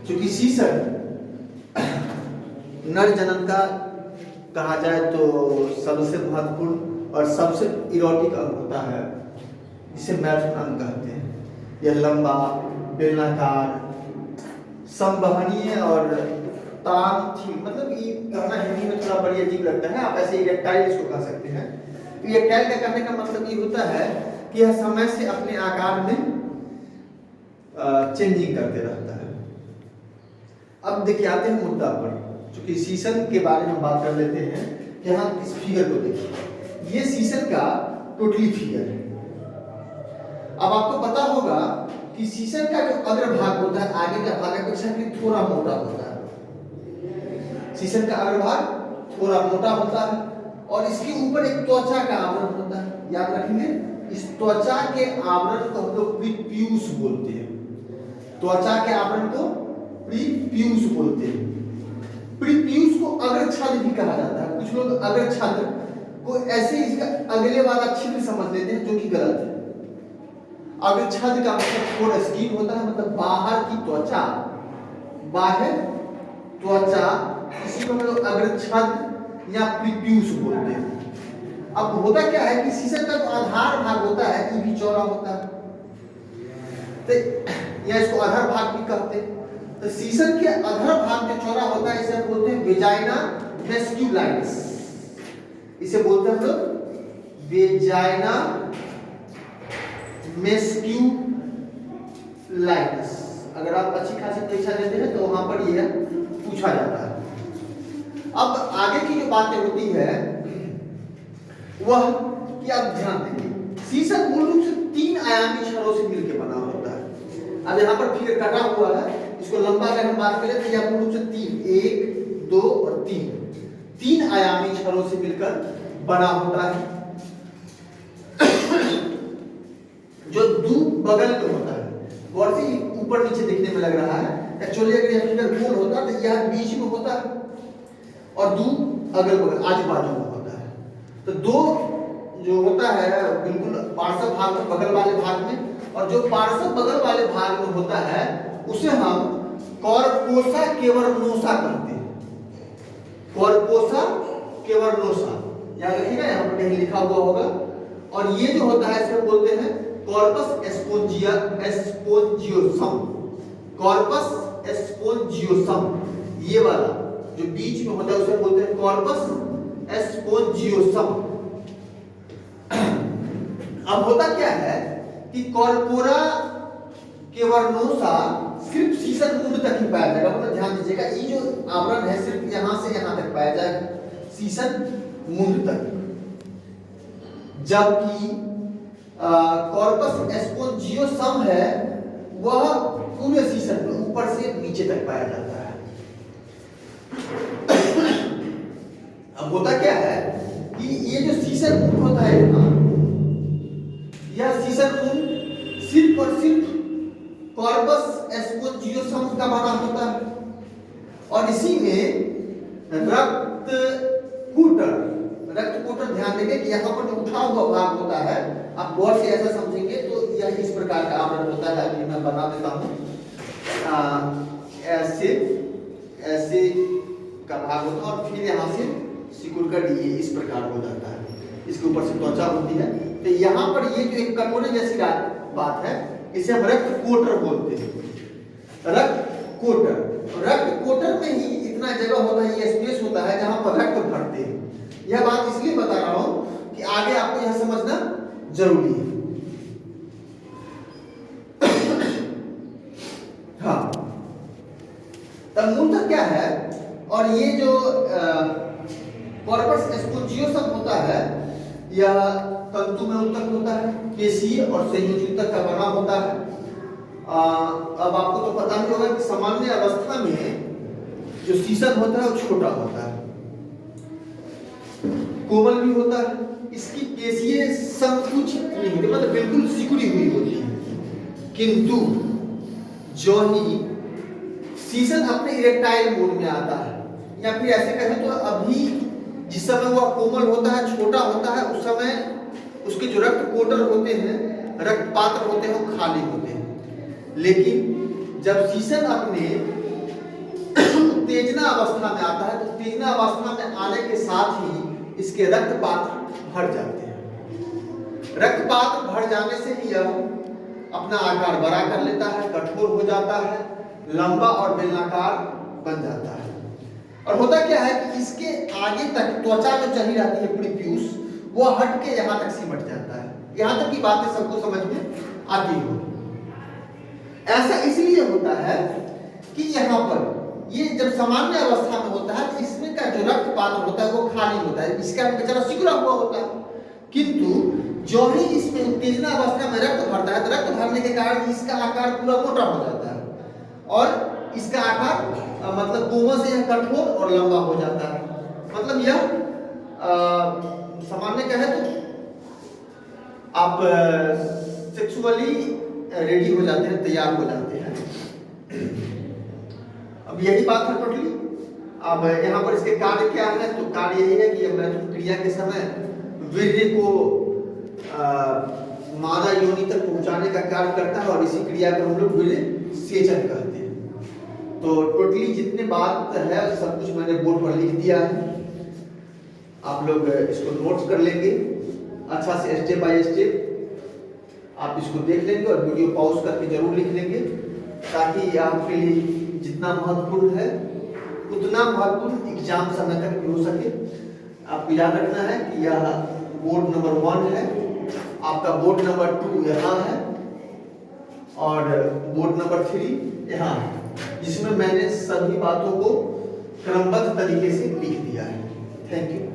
चूंकि शीशन नर जनन का कहा जाए तो सबसे महत्वपूर्ण और सबसे इरोटिक अंग होता है, जिसे मैथुन अंग कहते हैं। यह लंबा, बेलनाकार, संवहनीय और तांत्रिक, मतलब ये कहना हिंदी में थोड़ा बड़ी अजीब लगता है, आप ऐसे इरेक्टाइल इसको कह सकते हैं। इरेक्टाइल का कहने का मतलब ये होता है कि यह समय से अपने आकार में चेंजिंग करते रहता है। अब देखिए आते हैं मुद्दा पर, चूंकि शीशन के बारे में बात कर लेते हैं कि हम इस फिगर को देखिए, ये शीशन का टोटली फिगर है। अब आपको पता होगा कि शीशन का जो अग्रभाग होता है, आगे का भाग अपेक्षा थोड़ा मोटा होता है। शीशन का अग्रभाग थोड़ा मोटा होता है और इसके ऊपर एक त्वचा का आवरण होता है। याद रखेंगे, इस त्वचा के आवरण को हम लोग प्रीप्यूस बोलते हैं। त्वचा के आवरण को प्रीप्यूस बोलते हैं। प्रीप्यूस को अग्रछाद भी कहा जाता है। कुछ लोग अग्रछाद को ऐसे इसका अगले वाला छिद्र समझ लेते हैं, जो कि गलत है। अग्रछाद का मतलब थोड़ा स्कीन होता है, मतलब बाहर की त्वचा, बाहर त्वचा, इसी को हम लोग अग्रछाद या प्रीप्यूस बोलते हैं। अब होता क्या है कि शीशन का जो आधार भाग होता है ये भी चौड़ा होता है, तो या इसको आधार भाग भी कहते हैं। तो शीशन के आधार भाग जो चौड़ा होता है इसे बोलते हैं वेजाइना मेस्क्यूलाइनस। इसे बोलते हैं हम लोग वेजाइना मेस्क्यूलाइनस। अगर आप अच्छी खासी परीक्षा देते हैं तो वहां पर यह पूछा जाता है। अब आगे की जो बातें होती है वह कि आप ध्यान देंगे, शीशन मूल रूप से 3 आयामी छड़ों से मिलकर बना होता है। अब यहाँ पर फिगर कटा हुआ है, इसको लंबा अगर हम बात करें तो यह मूल रूप से 3, 1, 2 और 3 आयामी छड़ों से मिलकर बना होता है, जो दो बगल में होता है। गौर से ऊपर नीचे दिखने में लग रहा है, एक्चुअली अगर यह फिगर गोल होता तो यह बीच में होता है और दो अगल बगल आजू बाजू में होता है। तो दो जो होता है बिल्कुल पार्श्व भाग में, बगल वाले भाग में, और जो पार्श्व बगल वाले भाग में होता है उसे हम कॉर्पोसा केवर्नोसा कहते हैं। कॉर्पोसा केवर्नोसा याद रखिएगा, यहाँ पर कहीं लिखा हुआ होगा। और ये जो होता है इसे बोलते हैं कॉर्पस एस्पोंजियोसम। कॉर्पस एस्पोंजियोसम, ये वाला जो बीच में होता है उसे बोलते हैं कॉर्पस एस्पोंजियोसम। अब होता क्या है कि कॉर्पोरा केवर्नोसा सिर्फ शीशन मूंड तक ही पाया जाएगा। मतलब ध्यान दीजिएगा, ये जो आवरण है सिर्फ यहां से यहां तक पाया जाएगा, शीशन मूंड तक। जबकि कॉर्पस एस्पोंजियोसम है वह पूरे शीशन में ऊपर से नीचे तक पाया जाता है। अब होता क्या है कि ये जो शीशन मूंड होता है ना, यह शीशन मूंड सिर्फ और सिर्फ कॉर्पस एस्पोंजियोसम का बना होता है और इसी में रक्त कोटर ध्यान देंगे कि यहाँ पर जो उठा हुआ भाग होता है, आप गौर से ऐसा समझेंगे तो यह इस प्रकार का आवरण होता है। अभी मैं बना देता हूँ, ऐसे का भाग होता है और फिर यहाँ से सिकुड़कर ये इस प्रकार हो जाता है। इसके ऊपर से त्वचा होती है। तो यहाँ पर ये जो एक कटोरे जैसी बात है इसे हम रक्त कोटर बोलते हैं। रक्त कोटर में ही इतना जगह होता है, ये स्पेस होता है जहां पर रक्त भरते हैं। यह बात इसलिए बता रहा हूं कि आगे आपको यह समझना जरूरी है। हाँ, तब मूलतः क्या है, और ये जो कॉर्पस एस्पोंजियोसम होता है यह तंतु में उत्तक होता है, पेशीय और संयोजी उत्तक का बना होता है। अब आपको तो पता ही होगा कि सामान्य अवस्था में जो शीशन होता है वो छोटा होता है, कोमल भी होता है, इसकी पेशियां संकुचित नहीं होती, मतलब बिल्कुल सिकुड़ी हुई होती है। किंतु जो ही शीशन अपने इरेक्टाइल मोड में आता है, या फिर ऐसे कहें तो अभी जिस समय वह कोमल होता है, छोटा होता है, उस समय उसके जो रक्त कोटर होते हैं, रक्त पात्र होते हैं, वो खाली होते हैं। लेकिन जब शीशन अपने उत्तेजना अवस्था में आता है तो उत्तेजना अवस्था में आने के साथ ही इसके रक्त पात्र भर जाते हैं। रक्त पात्र भर जाने से ही यह अपना आकार बड़ा कर लेता है, कठोर हो जाता है, लंबा और बेलनाकार बन जाता है। और होता क्या है कि इसके आगे तक त्वचा जो चली रहती है पूरी पीयूष, वो हट के यहाँ तक सिमट जाता है। यहाँ तक की बातें सबको समझ में आती हो। ऐसा इसलिए होता है कि यहाँ पर ये जब सामान्य अवस्था में होता है तो इसमें का जो रक्त पात्र होता है वो खाली होता है, इसका बेचारा सिकुड़ा हुआ होता है। किंतु जो ही इसमें उत्तेजना अवस्था में रक्त भरता है तो रक्त भरने के कारण इसका आकार पूरा मोटा हो जाता है और इसका आकार मतलब कोमल से यह कठोर और लंबा हो जाता है। मतलब यह सामान्य कहे तो आप सेक्सुअली रेडी हो जाते हैं, तैयार हो जाते हैं। अब यही बात है टोटली। अब यहाँ पर इसके कार्य क्या है, तो कार्य यही है कि मैथुन क्रिया के समय वीर्य को मादा योनि तक पहुंचाने का कार्य करता है और इसी क्रिया को हम लोग वीर्य सेचन कहते हैं। तो टोटली जितने बात है सब कुछ मैंने बोर्ड पर लिख दिया है, आप लोग इसको नोट्स कर लेंगे अच्छा से, स्टेप बाय स्टेप आप इसको देख लेंगे और वीडियो पॉज करके जरूर लिख लेंगे ताकि आपके लिए जितना महत्वपूर्ण है उतना महत्वपूर्ण एग्जाम समय तक भी हो सके। आपको याद रखना है कि यह बोर्ड नंबर 1 है, आपका बोर्ड नंबर 2 यहाँ है और बोर्ड नंबर 3 यहाँ है, जिसमें मैंने सभी बातों को क्रमबद्ध तरीके से लिख दिया है। Thank you.